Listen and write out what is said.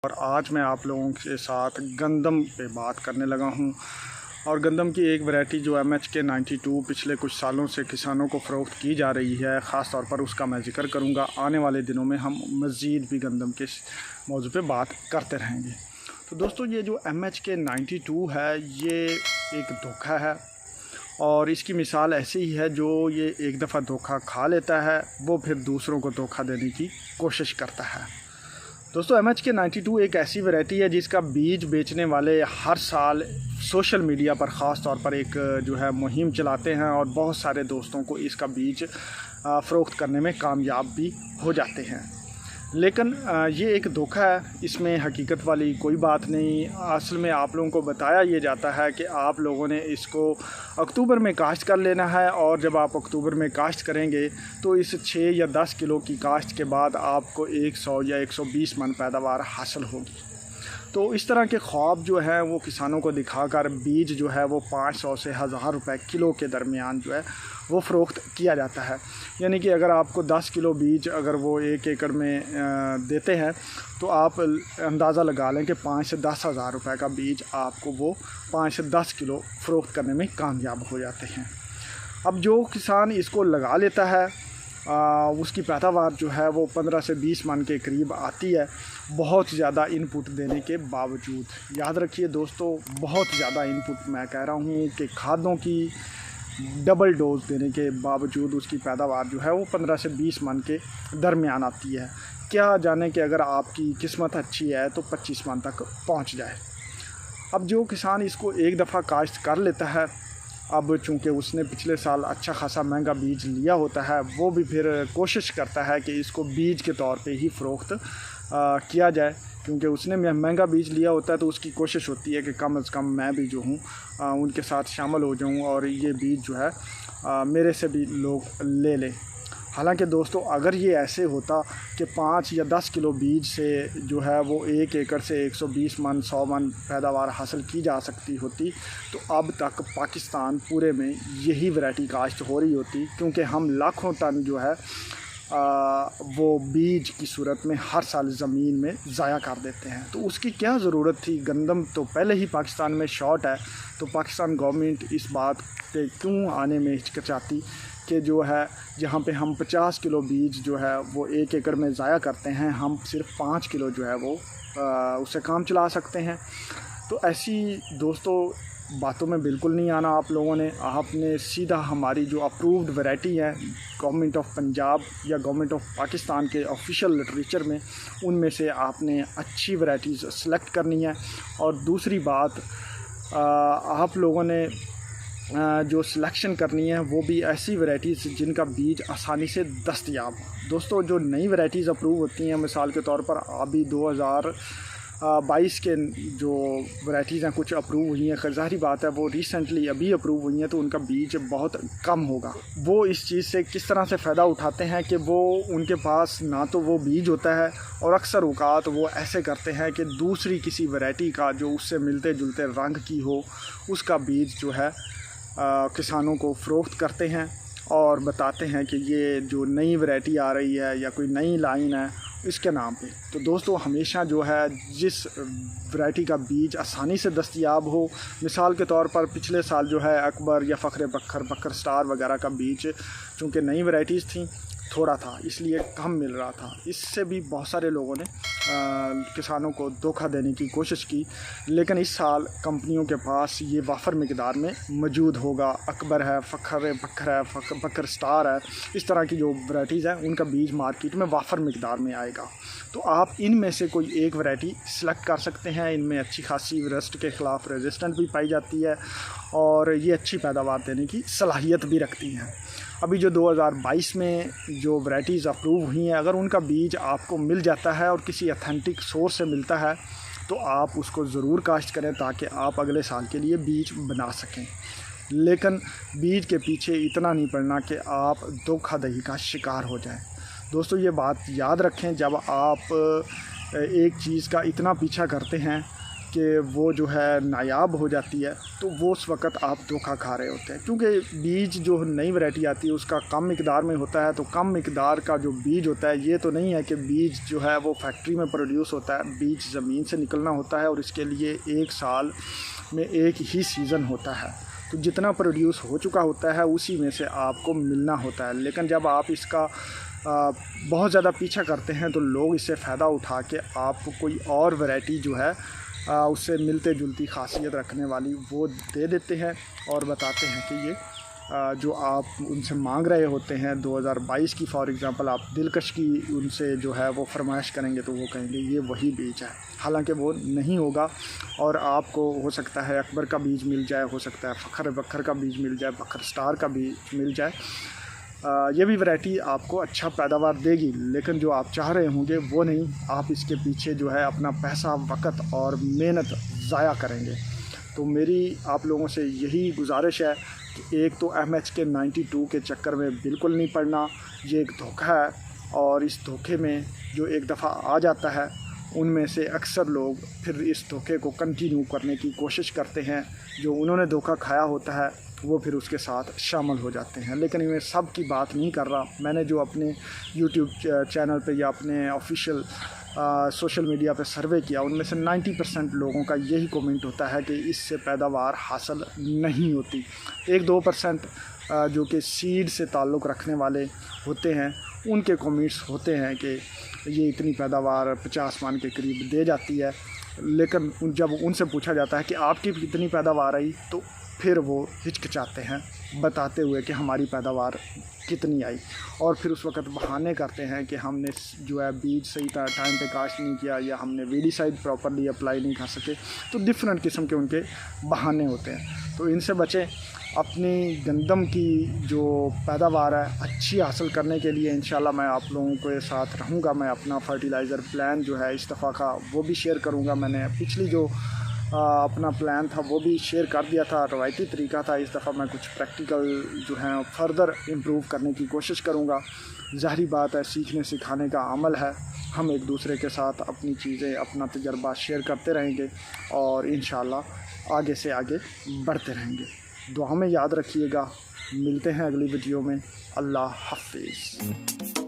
और आज मैं आप लोगों के साथ गंदम पे बात करने लगा हूं। और गंदम की एक वैरायटी जो MHK 92 पिछले कुछ सालों से किसानों को फ़रोख्त की जा रही है, ख़ास तौर पर उसका मैं ज़िक्र करूंगा। आने वाले दिनों में हम मज़ीद भी गंदम के मौजू पे बात करते रहेंगे। तो दोस्तों, ये जो MHK 92 है, ये एक धोखा है और इसकी मिसाल ऐसी ही है, जो ये एक दफ़ा धोखा खा लेता है वो फिर दूसरों को धोखा देने की कोशिश करता है। दोस्तों, MHK 92 एक ऐसी वैरायटी है जिसका बीज बेचने वाले हर साल सोशल मीडिया पर ख़ास तौर पर एक जो है मुहिम चलाते हैं और बहुत सारे दोस्तों को इसका बीज फ़रोख्त करने में कामयाब भी हो जाते हैं। लेकिन ये एक धोखा है, इसमें हकीकत वाली कोई बात नहीं। असल में आप लोगों को बताया ये जाता है कि आप लोगों ने इसको अक्टूबर में काश्त कर लेना है और जब आप अक्टूबर में काश्त करेंगे तो इस 6 या 10 किलो की काश्त के बाद आपको 100 या 120 मन पैदावार हासिल होगी। तो इस तरह के ख्वाब जो है वो किसानों को दिखाकर बीज जो है वो 500 से 1000 रुपये किलो के दरमियान जो है वो फ़रोख्त किया जाता है। यानी कि अगर आपको 10 किलो बीज अगर वो 1 एकड़ में देते हैं तो आप अंदाज़ा लगा लें कि 5 से 10 हज़ार रुपये का बीज आपको वो 5 से 10 किलो फ़रोख्त करने में कामयाब हो जाते हैं। अब जो किसान इसको लगा लेता है उसकी पैदावार जो है वो 15 से 20 मन के करीब आती है, बहुत ज़्यादा इनपुट देने के बावजूद। याद रखिए दोस्तों, बहुत ज़्यादा इनपुट मैं कह रहा हूँ कि खादों की डबल डोज देने के बावजूद उसकी पैदावार जो है वो 15 से 20 मन के दरमियान आती है। क्या जाने कि अगर आपकी किस्मत अच्छी है तो 25 मन तक पहुँच जाए। अब जो किसान इसको एक दफ़ा काश्त कर लेता है, अब चूँकि उसने पिछले साल अच्छा खासा महंगा बीज लिया होता है, वो भी फिर कोशिश करता है कि इसको बीज के तौर पे ही फ़रोख्त किया जाए। क्योंकि उसने महंगा बीज लिया होता है तो उसकी कोशिश होती है कि कम से कम मैं भी जो हूँ उनके साथ शामिल हो जाऊँ और ये बीज जो है मेरे से भी लोग ले लें। हालांकि दोस्तों, अगर ये ऐसे होता कि 5 या 10 किलो बीज से जो है वो 1 एकड़ से 120 मन 100 मन पैदावार हासिल की जा सकती होती तो अब तक पाकिस्तान पूरे में यही वैरायटी काश्त हो रही होती। क्योंकि हम लाखों टन जो है वो बीज की सूरत में हर साल ज़मीन में ज़ाया कर देते हैं। तो उसकी क्या ज़रूरत थी? गंदम तो पहले ही पाकिस्तान में शॉर्ट है, तो पाकिस्तान गवर्नमेंट इस बात पे क्यों आने में हिचकिचाती कि जो है जहाँ पे हम 50 किलो बीज जो है वो 1 एकड़ में ज़ाया करते हैं, हम सिर्फ 5 किलो जो है वो उससे काम चला सकते हैं। तो ऐसी दोस्तों बातों में बिल्कुल नहीं आना आप लोगों ने। आपने सीधा हमारी जो अप्रूव्ड वैरायटी है गवर्नमेंट ऑफ पंजाब या गवर्नमेंट ऑफ पाकिस्तान के ऑफिशियल लिटरेचर में, उनमें से आपने अच्छी वैरायटीज़ सेलेक्ट करनी है। और दूसरी बात, आप लोगों ने जो सिलेक्शन करनी है वो भी ऐसी वैरायटीज़ जिनका बीज आसानी से दस्तयाब हो। दोस्तों, जो नई वैरायटीज़ अप्रूव होती हैं, मिसाल के तौर पर अभी 2022 के जो वैरायटीज़ हैं कुछ अप्रूव हुई हैं, ज़ाहिर बात है वो रिसेंटली अभी अप्रूव हुई हैं तो उनका बीज बहुत कम होगा। वो इस चीज़ से किस तरह से फ़ायदा उठाते हैं कि वो उनके पास ना तो वो बीज होता है और अक्सर औक़ात वो ऐसे करते हैं कि दूसरी किसी वैरायटी का जो उससे मिलते जुलते रंग की हो उसका बीज जो है किसानों को फ़रोख्त करते हैं और बताते हैं कि ये जो नई वैरायटी आ रही है या कोई नई लाइन है इसके नाम पे। तो दोस्तों, हमेशा जो है जिस वैरायटी का बीज आसानी से दस्तयाब हो, मिसाल के तौर पर पिछले साल जो है अकबर या फ़ख्र बकर, बकर स्टार वगैरह का बीज चूँकि नई वैराइटीज़ थी, थोड़ा था इसलिए कम मिल रहा था, इससे भी बहुत सारे लोगों ने किसानों को धोखा देने की कोशिश की। लेकिन इस साल कंपनियों के पास ये वाफर मिकदार में मौजूद होगा। अकबर है, फ़ख्र बकर है, बकर स्टार है, इस तरह की जो वैराइटीज़ हैं उनका बीज मार्केट में वाफर मिकदार में आएगा। तो आप इनमें से कोई एक वैरायटी सेलेक्ट कर सकते हैं। इनमें अच्छी खासी रस्ट के ख़िलाफ़ रेजिस्टेंट भी पाई जाती है और ये अच्छी पैदावार देने की सलाहियत भी रखती हैं। अभी जो 2022 में जो वैराइटीज़ अप्रूव हुई हैं, अगर उनका बीज आपको मिल जाता है और किसी अथेंटिक सोर्स से मिलता है तो आप उसको ज़रूर काश्त करें ताकि आप अगले साल के लिए बीज बना सकें। लेकिन बीज के पीछे इतना नहीं पड़ना कि आप धोखाधड़ी का शिकार हो जाएं। दोस्तों, ये बात याद रखें, जब आप एक चीज़ का इतना पीछा करते हैं कि वो जो है नायाब हो जाती है, तो वो उस वक़्त आप धोखा खा रहे होते हैं। क्योंकि बीज जो नई वैरायटी आती है उसका कम मिकदार में होता है, तो कम मिकदार का जो बीज होता है, ये तो नहीं है कि बीज जो है वो फैक्ट्री में प्रोड्यूस होता है, बीज ज़मीन से निकलना होता है और इसके लिए एक साल में एक ही सीज़न होता है। तो जितना प्रोड्यूस हो चुका होता है उसी में से आपको मिलना होता है। लेकिन जब आप इसका बहुत ज़्यादा पीछा करते हैं तो लोग इससे फ़ायदा उठा के आपको कोई और वैरायटी जो है उससे मिलते जुलती खासियत रखने वाली वो दे देते हैं और बताते हैं कि ये जो आप उनसे मांग रहे होते हैं 2022 की फॉर एग्ज़ाम्पल आप दिलकश की उनसे जो है वो फरमाइश करेंगे तो वो कहेंगे ये वही बीज है। हालांकि वो नहीं होगा और आपको हो सकता है अकबर का बीज मिल जाए, हो सकता है फ़खर बखर का बीज मिल जाए, फ़खर स्टार का बीज मिल जाए। ये भी वैरायटी आपको अच्छा पैदावार देगी, लेकिन जो आप चाह रहे होंगे वो नहीं। आप इसके पीछे जो है अपना पैसा, वक़्त और मेहनत ज़ाया करेंगे। तो मेरी आप लोगों से यही गुजारिश है कि एक तो MHK 92 के चक्कर में बिल्कुल नहीं पड़ना, ये एक धोखा है और इस धोखे में जो एक दफ़ा आ जाता है उनमें से अक्सर लोग फिर इस धोखे को कंटिन्यू करने की कोशिश करते हैं। जो उन्होंने धोखा खाया होता है वो फिर उसके साथ शामिल हो जाते हैं। लेकिन मैं सब की बात नहीं कर रहा। मैंने जो अपने YouTube चैनल पे या अपने ऑफिशियल सोशल मीडिया पे सर्वे किया उनमें से 90% लोगों का यही कमेंट होता है कि इससे पैदावार हासिल नहीं होती। 1-2% जो कि सीड से ताल्लुक़ रखने वाले होते हैं उनके कमेंट्स होते हैं कि ये इतनी पैदावार 50 मन के करीब दे जाती है। लेकिन जब उनसे पूछा जाता है कि आपकी कितनी पैदावार आई तो फिर वो हिचकिचाते हैं बताते हुए कि हमारी पैदावार कितनी आई, और फिर उस वक़्त बहाने करते हैं कि हमने जो है बीज सही टाइम पे काश्त नहीं किया या हमने वीडिसाइड प्रॉपर्ली अप्लाई नहीं कर सके। तो डिफरेंट किस्म के उनके बहाने होते हैं। तो इनसे बचें। अपनी गंदम की जो पैदावार है अच्छी हासिल करने के लिए इंशाल्लाह मैं आप लोगों के साथ रहूँगा। मैं अपना फर्टिलाइज़र प्लान जो है इस दफ़ा का वो भी शेयर करूँगा। मैंने पिछली जो अपना प्लान था वो भी शेयर कर दिया था, रवायती तरीका था। इस दफ़ा मैं कुछ प्रैक्टिकल जो है फ़र्दर इम्प्रूव करने की कोशिश करूँगा। ज़ाहिरी बात है, सीखने सिखाने का अमल है। हम एक दूसरे के साथ अपनी चीज़ें, अपना तजर्बा शेयर करते रहेंगे और इंशाल्लाह आगे से आगे बढ़ते रहेंगे। दुआ में याद रखिएगा। मिलते हैं अगली वीडियो में। अल्लाह हाफ़िज़।